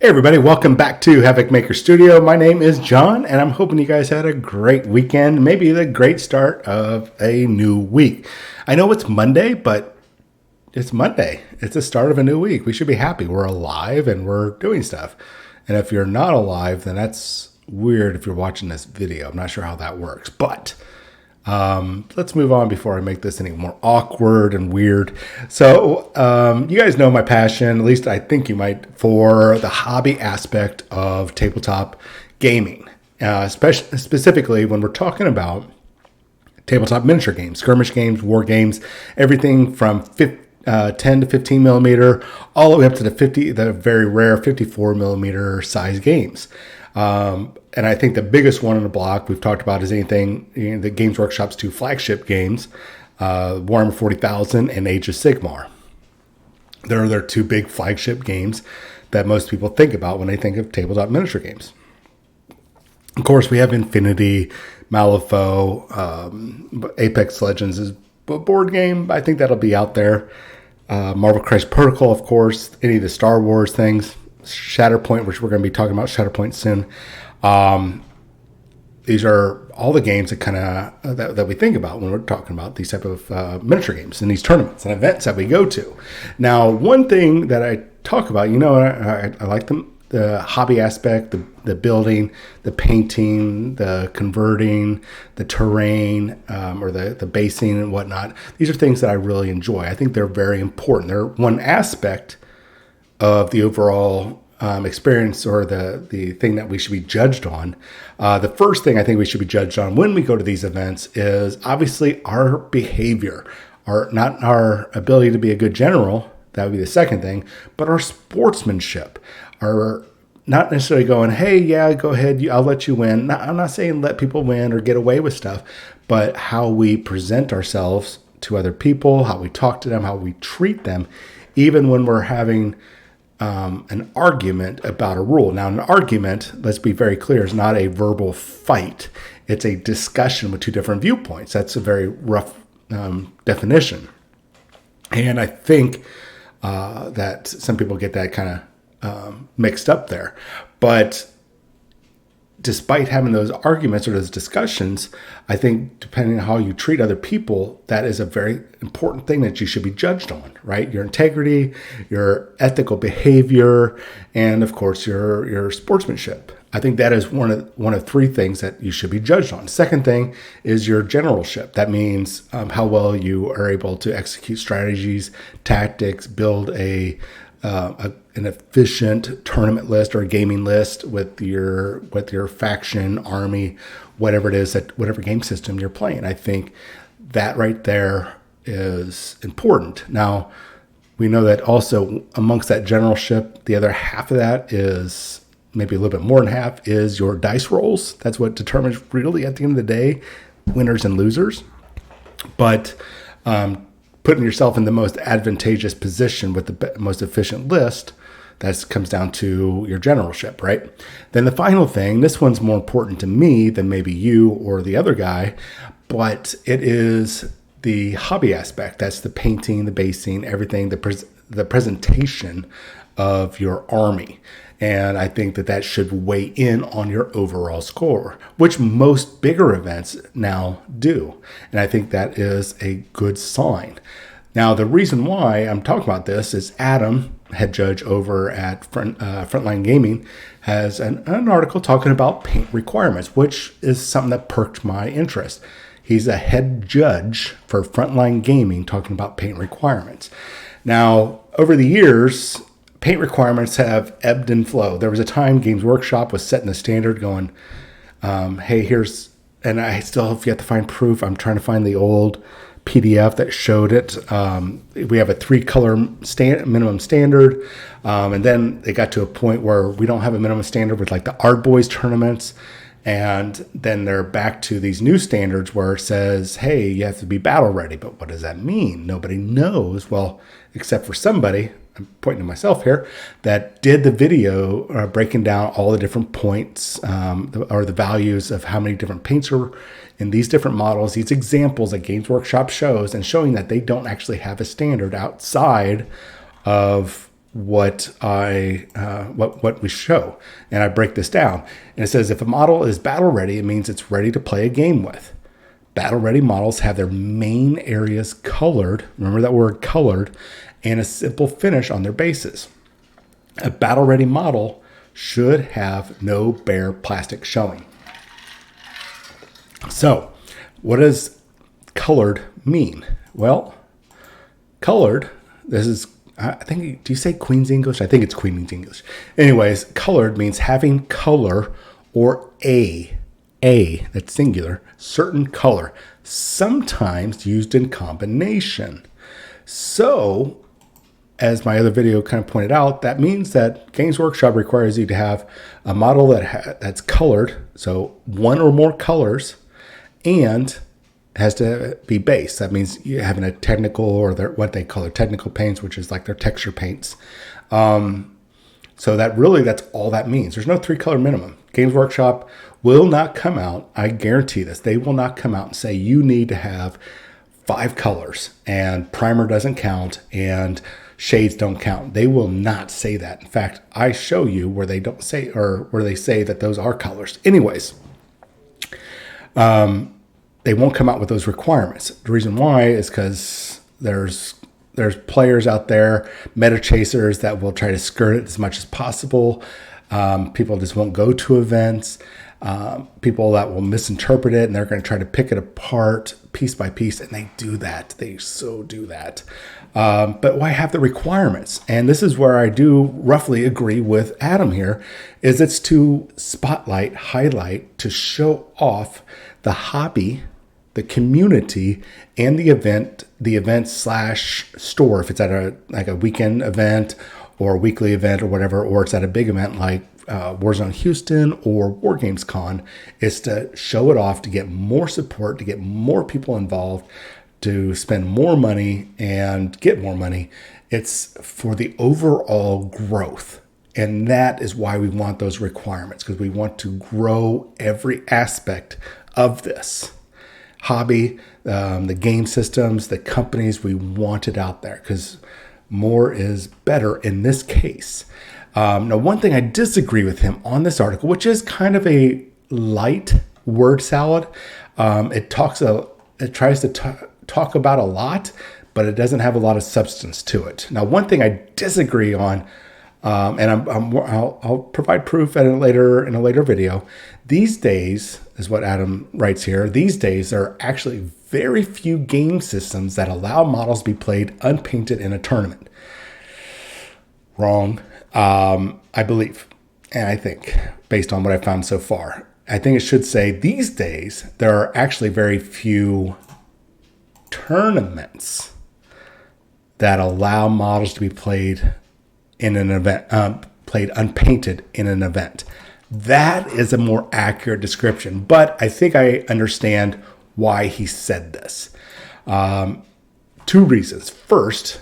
Hey everybody, welcome back to Havoc Maker Studio. My name is John, and I'm hoping you guys had a great weekend, maybe the great start of a new week. I know it's Monday, but it's Monday. It's the start of a new week. We should be happy. We're alive and we're doing stuff. And if you're not alive, then that's weird if you're watching this video. I'm not sure how that works, but let's move on before I make this any more awkward and weird. So you guys know my passion, at least I think you might, for the hobby aspect of tabletop gaming, specifically when we're talking about tabletop miniature games, skirmish games, war games, everything from 10 to 15 millimeter, all the way up to the very rare 54 millimeter size games. And I think the biggest one on the block we've talked about is anything, the Games Workshop's two flagship games, Warhammer 40,000 and Age of Sigmar. They're their two big flagship games that most people think about when they think of tabletop miniature games. Of course, we have Infinity, Malifaux, Apex Legends is a board game. I think that'll be out there. Marvel Crisis Protocol, of course, any of the Star Wars things. Shatterpoint, which we're going to be talking about Shatterpoint soon. These are all the games that kind of that we think about when we're talking about these type of miniature games and these tournaments and events that we go to. Now, one thing that I talk about, I like the hobby aspect, the building, the painting, the converting, the terrain, or the basing and whatnot. These are things that I really enjoy. I think they're very important. They're one aspect of the overall experience, or the thing that we should be judged on. The first thing I think we should be judged on when we go to these events is obviously our behavior, not our ability to be a good general. That would be the second thing, but our sportsmanship, our not necessarily going, hey, yeah, go ahead, I'll let you win. I'm not saying let people win or get away with stuff, but how we present ourselves to other people, how we talk to them, how we treat them, even when we're having an argument about a rule. Now, an argument, let's be very clear, is not a verbal fight. It's a discussion with two different viewpoints. That's a very rough definition. And I think that some people get that kind of mixed up there. But despite having those arguments or those discussions, I think depending on how you treat other people, that is a very important thing that you should be judged on, right? Your integrity, your ethical behavior, and of course your sportsmanship. I think that is one of three things that you should be judged on. Second thing is your generalship. That means how well you are able to execute strategies, tactics, build an efficient tournament list or a gaming list with your faction, army, whatever it is, whatever game system you're playing. I think that right there is important. Now, we know that also amongst that generalship, the other half of that is maybe a little bit more than half is your dice rolls. That's what determines really at the end of the day, winners and losers. But putting yourself in the most advantageous position with the most efficient list, that comes down to your generalship, right? Then the final thing, this one's more important to me than maybe you or the other guy, but it is the hobby aspect. That's the painting, the basing, everything, the presentation of your army. And I think that should weigh in on your overall score, which most bigger events now do. And I think that is a good sign. Now, the reason why I'm talking about this is Adam, head judge over at Frontline Gaming, has an article talking about paint requirements, which is something that perked my interest. He's a head judge for Frontline Gaming talking about paint requirements. Now, over the years, paint requirements have ebbed and flowed. There was a time Games Workshop was setting the standard going, hey, and I still have yet to find proof. I'm trying to find the old PDF that showed it. We have a 3-color minimum standard. And then it got to a point where we don't have a minimum standard with like the Art Boys tournaments. And then they're back to these new standards where it says, hey, you have to be battle ready. But what does that mean? Nobody knows. Well, except for somebody, I'm pointing to myself here, that did the video breaking down all the different points or the values of how many different paints are in these different models, these examples that Games Workshop shows, and showing that they don't actually have a standard outside of what we show, and I break this down. And it says if a model is battle ready, it means it's ready to play a game with. Battle ready models have their main areas colored. Remember that word, colored, and a simple finish on their bases. A battle ready model should have no bare plastic showing. So, what does colored mean? Well, colored, this is, I think, do you say Queen's English? I think it's Queen's English. Anyways, colored means having color or a, that's singular, certain color, sometimes used in combination. So, as my other video kind of pointed out, that means that Games Workshop requires you to have a model that's colored, so one or more colors, and has to be base. That means you're having a technical, or what they call their technical paints, which is like their texture paints. So that's all that means. There's no 3-color minimum. Games Workshop will not come out, I guarantee this, they will not come out and say you need to have 5 colors and primer doesn't count and shades don't count. They will not say that. In fact, I show you where they don't say, or where they say that those are colors. Anyways, they won't come out with those requirements. The reason why is because there's players out there, meta chasers, that will try to skirt it as much as possible. People just won't go to events. People that will misinterpret it, and they're going to try to pick it apart piece by piece, and they do that. They so do that. But why have the requirements? And this is where I do roughly agree with Adam here, is it's to spotlight, highlight, to show off the hobby, the community, and the event slash store. If it's at a weekend event or a weekly event or whatever, or it's at a big event like Warzone Houston or War Games Con, is to show it off, to get more support, to get more people involved, to spend more money and get more money. It's for the overall growth. And that is why we want those requirements, because we want to grow every aspect of this hobby, the game systems, the companies. We want it out there because more is better in this case. Now, one thing I disagree with him on this article, which is kind of a light word salad. It tries to talk about a lot, but it doesn't have a lot of substance to it. Now, one thing I disagree on, and I'll provide proof in a later video. These days, is what Adam writes here. These days, there are actually very few game systems that allow models to be played unpainted in a tournament. Wrong, I believe, and I think, based on what I've found so far. I think it should say these days there are actually very few tournaments that allow models to be played in an event, played unpainted in an event. That is a more accurate description, but I think I understand why he said this. 2 reasons. First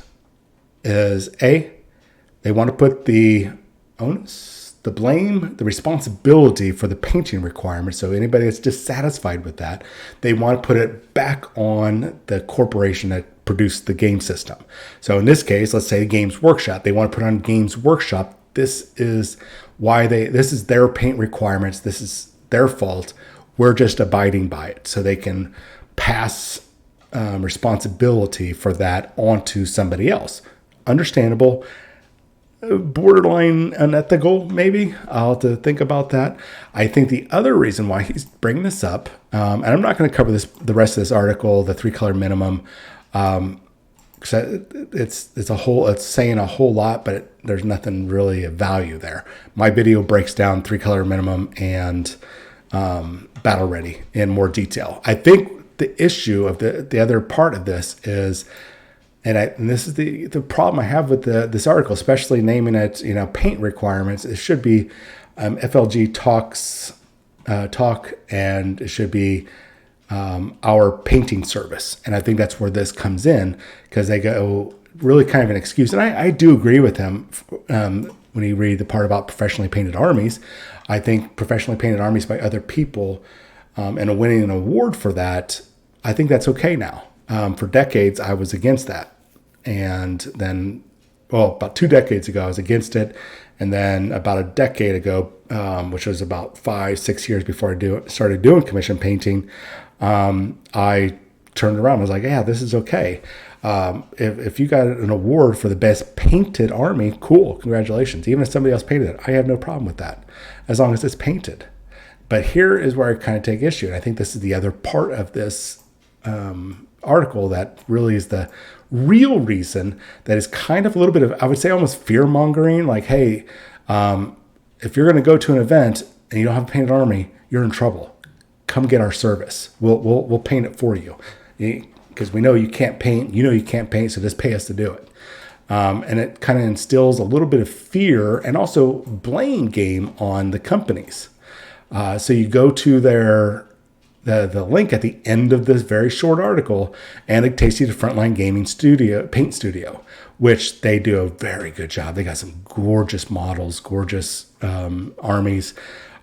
is they want to put the onus, the blame, the responsibility for the painting requirement. So anybody that's dissatisfied with that, they want to put it back on the corporation that produced the game system. So in this case, let's say Games Workshop, they want to put on Games Workshop. This is their paint requirements. This is their fault. We're just abiding by it, so they can pass responsibility for that onto somebody else. Understandable. Borderline unethical, maybe. I'll have to think about that. I think the other reason why he's bringing this up, and I'm not going to cover the rest of this article, the 3-color minimum, because it's saying a whole lot, but there's nothing really of value there. My video breaks down 3-color minimum and battle ready in more detail. I think the issue of the other part of this is, and this is the problem I have with this article, especially naming it, paint requirements. It should be FLG talk, and it should be our painting service. And I think that's where this comes in, because they go really kind of an excuse. And I do agree with him when you read the part about professionally painted armies. I think professionally painted armies by other people and winning an award for that, I think that's okay now. For decades, I was against that. And then well, about 2 decades ago, I was against it. And then about a decade ago, which was about 5, 6 years before I started doing commission painting, I turned around. I was like, yeah, this is okay. If you got an award for the best painted army, cool, congratulations. Even if somebody else painted it, I have no problem with that, as long as it's painted. But here is where I kind of take issue. And I think this is the other part of this article that really is the real reason that is kind of a little bit of, I would say, almost fear mongering. Like, hey, if you're going to go to an event and you don't have a painted army, you're in trouble. Come get our service. We'll paint it for you, because we know you can't paint. You know you can't paint, so just pay us to do it. And it kind of instills a little bit of fear and also blame game on the companies. So you go to the link at the end of this very short article, and it takes you to Frontline Gaming Studio, Paint Studio, which they do a very good job. They got some gorgeous models, gorgeous armies.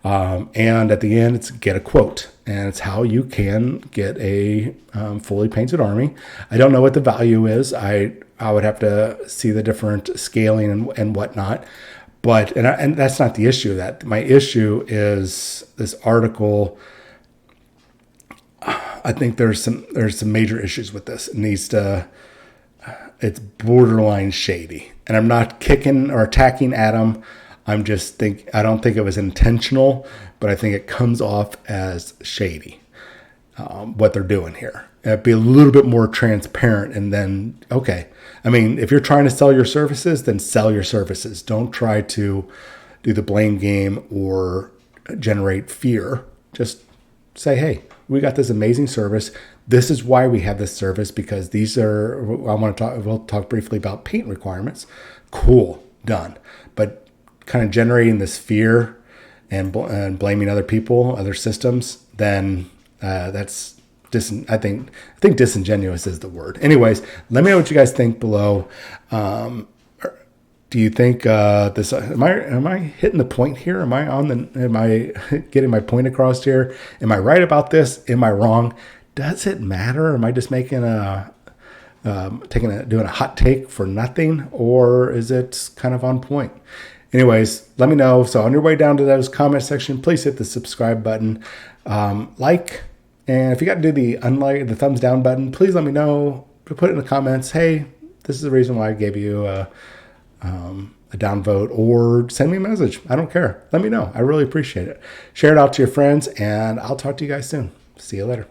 And at the end, it's get a quote, and it's how you can get a fully painted army. I don't know what the value is. I would have to see the different scaling and whatnot. But, and that's not the issue. That my issue is this article. I think there's some major issues with this. It needs to, it's borderline shady. And I'm not kicking or attacking Adam. I don't think it was intentional, but I think it comes off as shady, what they're doing here. It'd be a little bit more transparent, and then, okay. I mean, if you're trying to sell your services, then sell your services. Don't try to do the blame game or generate fear. Just say, hey, we got this amazing service. This is why we have this service, because we'll talk briefly about paint requirements. Cool, done. But kind of generating this fear and blaming other people, other systems, then that's I think disingenuous is the word. Anyways, let me know what you guys think below. Do you think this? Am I hitting the point here? Am I getting my point across here? Am I right about this? Am I wrong? Does it matter? Am I just making doing a hot take for nothing, or is it kind of on point? Anyways, let me know. So on your way down to those comment section, please hit the subscribe button, like, and if you got to do the thumbs down button, please let me know. Put it in the comments. Hey, this is the reason why I gave you a downvote, or send me a message. I don't care. Let me know. I really appreciate it. Share it out to your friends, and I'll talk to you guys soon. See you later.